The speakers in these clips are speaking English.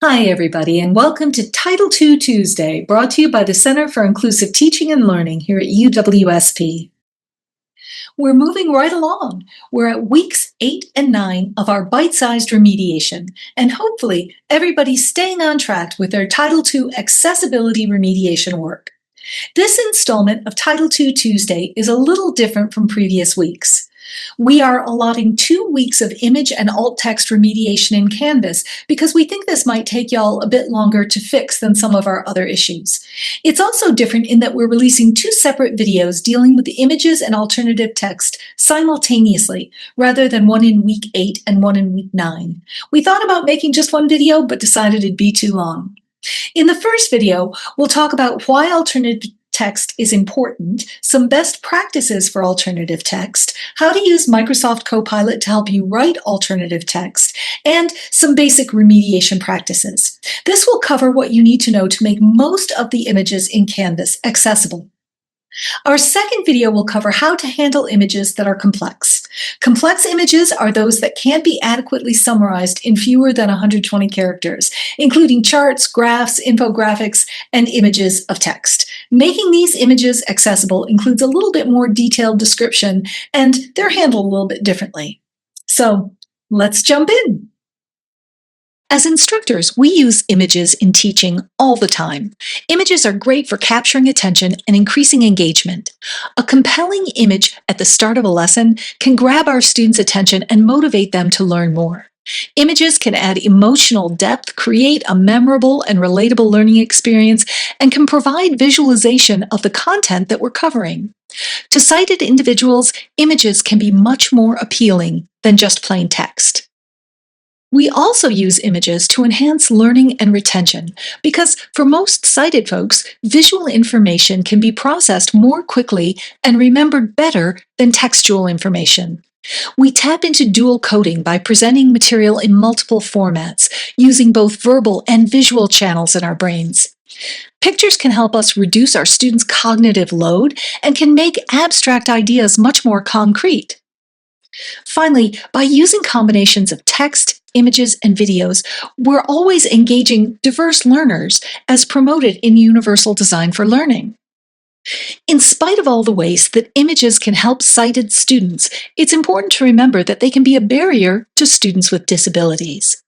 Hi, everybody, and welcome to Title II Tuesday, brought to you by the Center for Inclusive Teaching and Learning here at UWSP. We're moving right along. We're at weeks 8 and 9 of our bite-sized remediation, and hopefully everybody's staying on track with their Title II accessibility remediation work. This installment of Title II Tuesday is a little different from previous weeks. We are allotting 2 weeks of image and alt text remediation in Canvas because we think this might take y'all a bit longer to fix than some of our other issues. It's also different in that we're releasing 2 separate videos dealing with the images and alternative text simultaneously, rather than one in week 8 and one in week 9. We thought about making just one video, but decided it'd be too long. In the first video, we'll talk about why alternative text is important, some best practices for alternative text, how to use Microsoft Copilot to help you write alternative text, and some basic remediation practices. This will cover what you need to know to make most of the images in Canvas accessible. Our second video will cover how to handle images that are complex. Complex images are those that can't be adequately summarized in fewer than 120 characters, including charts, graphs, infographics, and images of text. Making these images accessible includes a little bit more detailed description, and they're handled a little bit differently. So let's jump in. As instructors, we use images in teaching all the time. Images are great for capturing attention and increasing engagement. A compelling image at the start of a lesson can grab our students' attention and motivate them to learn more. Images can add emotional depth, create a memorable and relatable learning experience, and can provide visualization of the content that we're covering. To sighted individuals, images can be much more appealing than just plain text. We also use images to enhance learning and retention because for most sighted folks, visual information can be processed more quickly and remembered better than textual information. We tap into dual coding by presenting material in multiple formats, using both verbal and visual channels in our brains. Pictures can help us reduce our students' cognitive load and can make abstract ideas much more concrete. Finally, by using combinations of text, images, and videos, we're always engaging diverse learners as promoted in Universal Design for Learning. In spite of all the ways that images can help sighted students, it's important to remember that they can be a barrier to students with disabilities.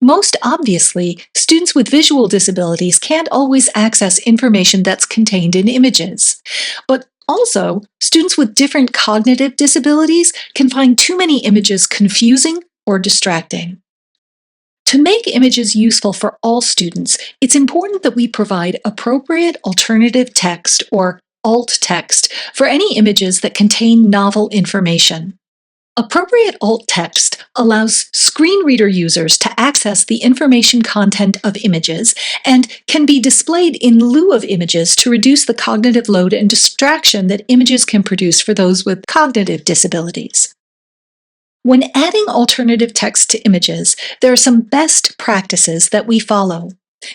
Most obviously, students with visual disabilities can't always access information that's contained in images. But also, students with different cognitive disabilities can find too many images confusing or distracting. To make images useful for all students, it's important that we provide appropriate alternative text or alt text for any images that contain novel information. Appropriate alt text allows screen reader users to access the information content of images and can be displayed in lieu of images to reduce the cognitive load and distraction that images can produce for those with cognitive disabilities. When adding alternative text to images, there are some best practices that we follow.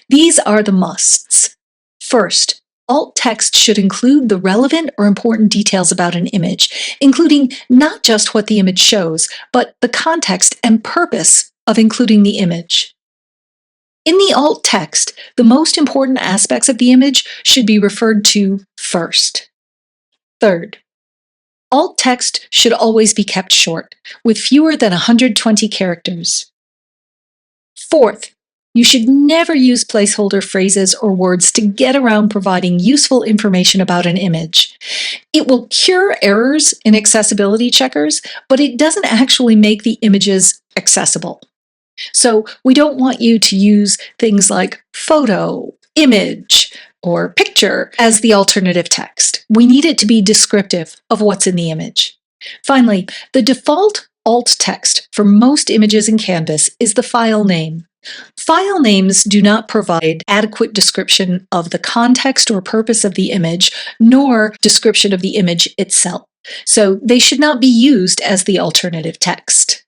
These are the musts. First, alt text should include the relevant or important details about an image, including not just what the image shows, but the context and purpose of including the image. In the alt text, the most important aspects of the image should be referred to first. Third, alt text should always be kept short, with fewer than 120 characters. Fourth, you should never use placeholder phrases or words to get around providing useful information about an image. It will cure errors in accessibility checkers, but it doesn't actually make the images accessible. So we don't want you to use things like photo, image, or picture as the alternative text. We need it to be descriptive of what's in the image. Finally, the default alt text for most images in Canvas is the file name. File names do not provide adequate description of the context or purpose of the image, nor description of the image itself. So they should not be used as the alternative text.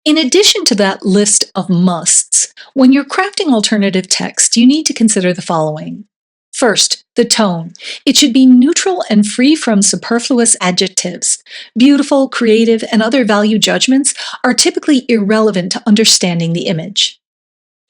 In addition to that list of musts, when you're crafting alternative text, you need to consider the following. First, the tone. It should be neutral and free from superfluous adjectives. Beautiful, creative, and other value judgments are typically irrelevant to understanding the image.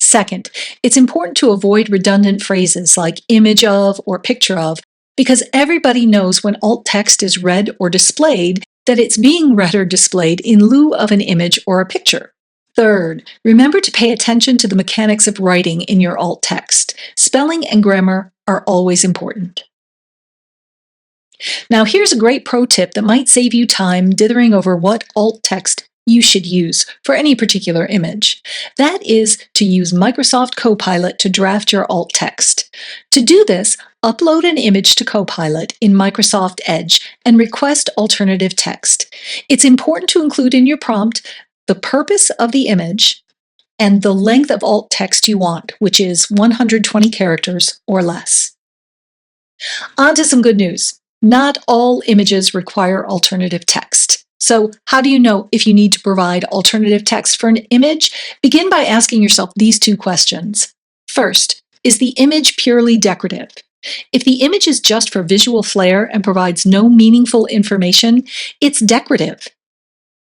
Second, it's important to avoid redundant phrases like image of or picture of, because everybody knows when alt text is read or displayed that it's being read or displayed in lieu of an image or a picture. Third, remember to pay attention to the mechanics of writing in your alt text. Spelling and grammar are always important. Now, here's a great pro tip that might save you time dithering over what alt text you should use for any particular image. That is to use Microsoft Copilot to draft your alt text. To do this, upload an image to Copilot in Microsoft Edge and request alternative text. It's important to include in your prompt the purpose of the image and the length of alt text you want, which is 120 characters or less. On to some good news. Not all images require alternative text. So, how do you know if you need to provide alternative text for an image? Begin by asking yourself these two questions. First, is the image purely decorative? If the image is just for visual flair and provides no meaningful information, it's decorative.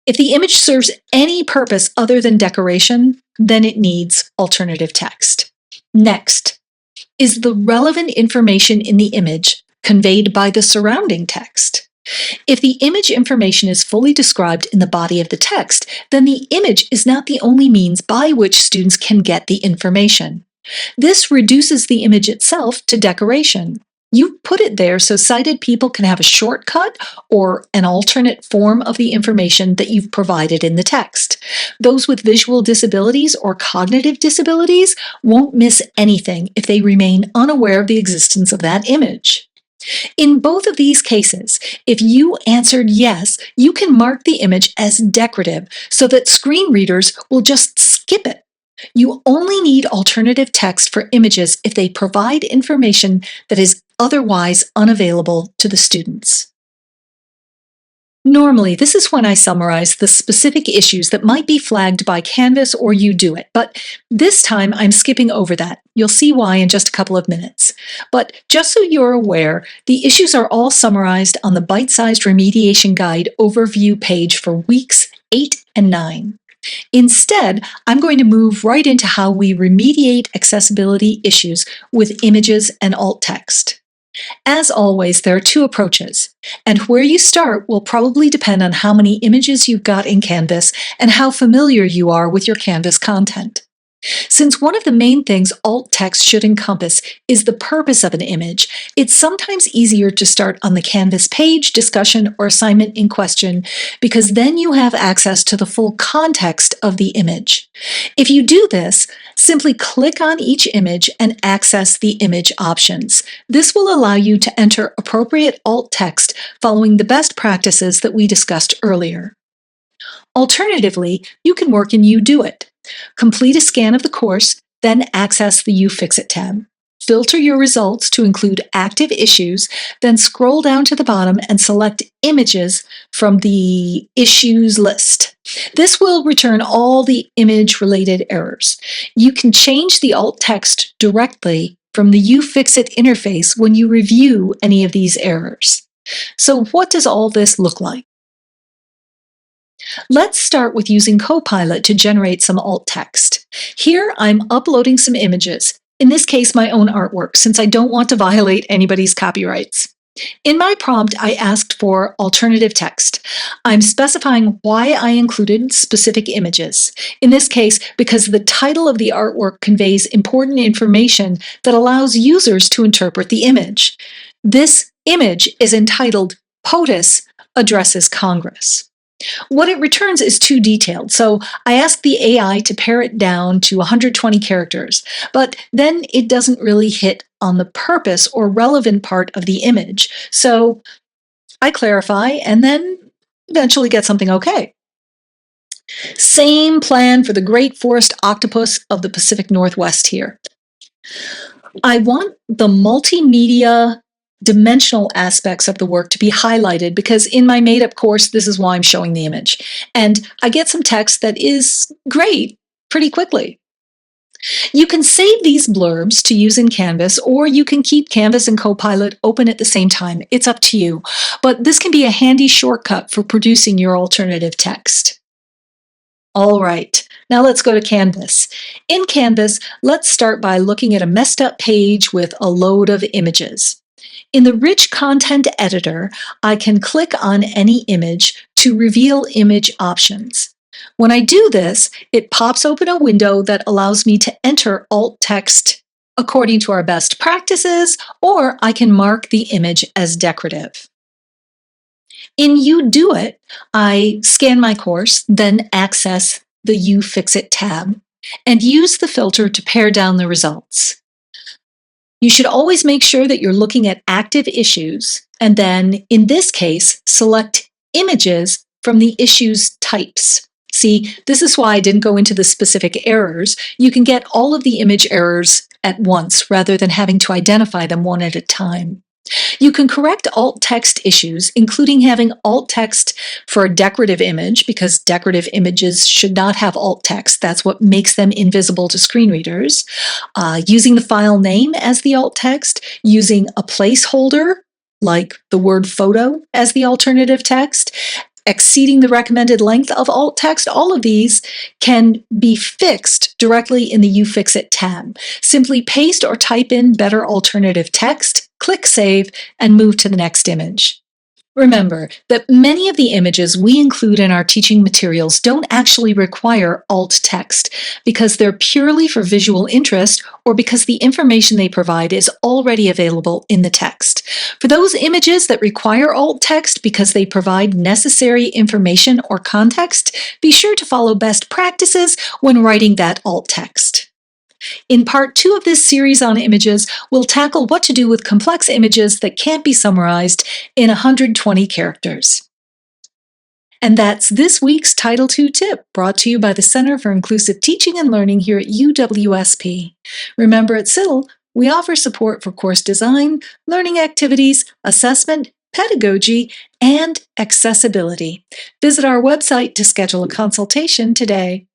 If the image serves any purpose other than decoration, then it needs alternative text. Next, is the relevant information in the image conveyed by the surrounding text? If the image information is fully described in the body of the text, then the image is not the only means by which students can get the information. This reduces the image itself to decoration. You put it there so sighted people can have a shortcut or an alternate form of the information that you've provided in the text. Those with visual disabilities or cognitive disabilities won't miss anything if they remain unaware of the existence of that image. In both of these cases, if you answered yes, you can mark the image as decorative so that screen readers will just skip it. You only need alternative text for images if they provide information that is otherwise unavailable to the students. Normally, this is when I summarize the specific issues that might be flagged by Canvas or UDoIT, but this time I'm skipping over that. You'll see why in just a couple of minutes. But just so you're aware, the issues are all summarized on the bite-sized remediation guide overview page for weeks 8 and 9. Instead, I'm going to move right into how we remediate accessibility issues with images and alt text. As always, there are two approaches, and where you start will probably depend on how many images you've got in Canvas and how familiar you are with your Canvas content. Since one of the main things alt text should encompass is the purpose of an image, it's sometimes easier to start on the Canvas page, discussion, or assignment in question, because then you have access to the full context of the image. If you do this, simply click on each image and access the image options. This will allow you to enter appropriate alt text following the best practices that we discussed earlier. Alternatively, you can work in UDoIT. Complete a scan of the course, then access the UFixit tab. Filter your results to include active issues, then scroll down to the bottom and select images from the issues list. This will return all the image-related errors. You can change the alt text directly from the UFixit interface when you review any of these errors. So what does all this look like? Let's start with using Copilot to generate some alt text. Here I'm uploading some images, in this case my own artwork, since I don't want to violate anybody's copyrights. In my prompt, I asked for alternative text. I'm specifying why I included specific images. In this case, because the title of the artwork conveys important information that allows users to interpret the image. This image is entitled POTUS Addresses Congress. What it returns is too detailed, so I asked the AI to pare it down to 120 characters, but then it doesn't really hit on the purpose or relevant part of the image. So I clarify and then eventually get something okay. Same plan for the great forest octopus of the Pacific Northwest here. I want the multimedia dimensional aspects of the work to be highlighted because in my made-up course, this is why I'm showing the image. And I get some text that is great pretty quickly. You can save these blurbs to use in Canvas, or you can keep Canvas and Copilot open at the same time. It's up to you. But this can be a handy shortcut for producing your alternative text. All right, Now let's go to Canvas. In Canvas, let's start by looking at a messed up page with a load of images. In the Rich Content Editor, I can click on any image to reveal image options. When I do this, it pops open a window that allows me to enter alt text according to our best practices, or I can mark the image as decorative. In UDoIt, I scan my course, then access the UFixIt tab, and use the filter to pare down the results. You should always make sure that you're looking at active issues, and then, in this case, select images from the issues types. See, this is why I didn't go into the specific errors. You can get all of the image errors at once rather than having to identify them one at a time. You can correct alt text issues, including having alt text for a decorative image, because decorative images should not have alt text. That's what makes them invisible to screen readers. Using the file name as the alt text, using a placeholder, like the word photo, as the alternative text, exceeding the recommended length of alt text, all of these can be fixed directly in the UFixIt tab. Simply paste or type in better alternative text, click Save, and move to the next image. Remember that many of the images we include in our teaching materials don't actually require alt text because they're purely for visual interest or because the information they provide is already available in the text. For those images that require alt text because they provide necessary information or context, be sure to follow best practices when writing that alt text. In part 2 of this series on images, we'll tackle what to do with complex images that can't be summarized in 120 characters. And that's this week's Title II tip, brought to you by the Center for Inclusive Teaching and Learning here at UWSP. Remember, at CITL, we offer support for course design, learning activities, assessment, pedagogy, and accessibility. Visit our website to schedule a consultation today.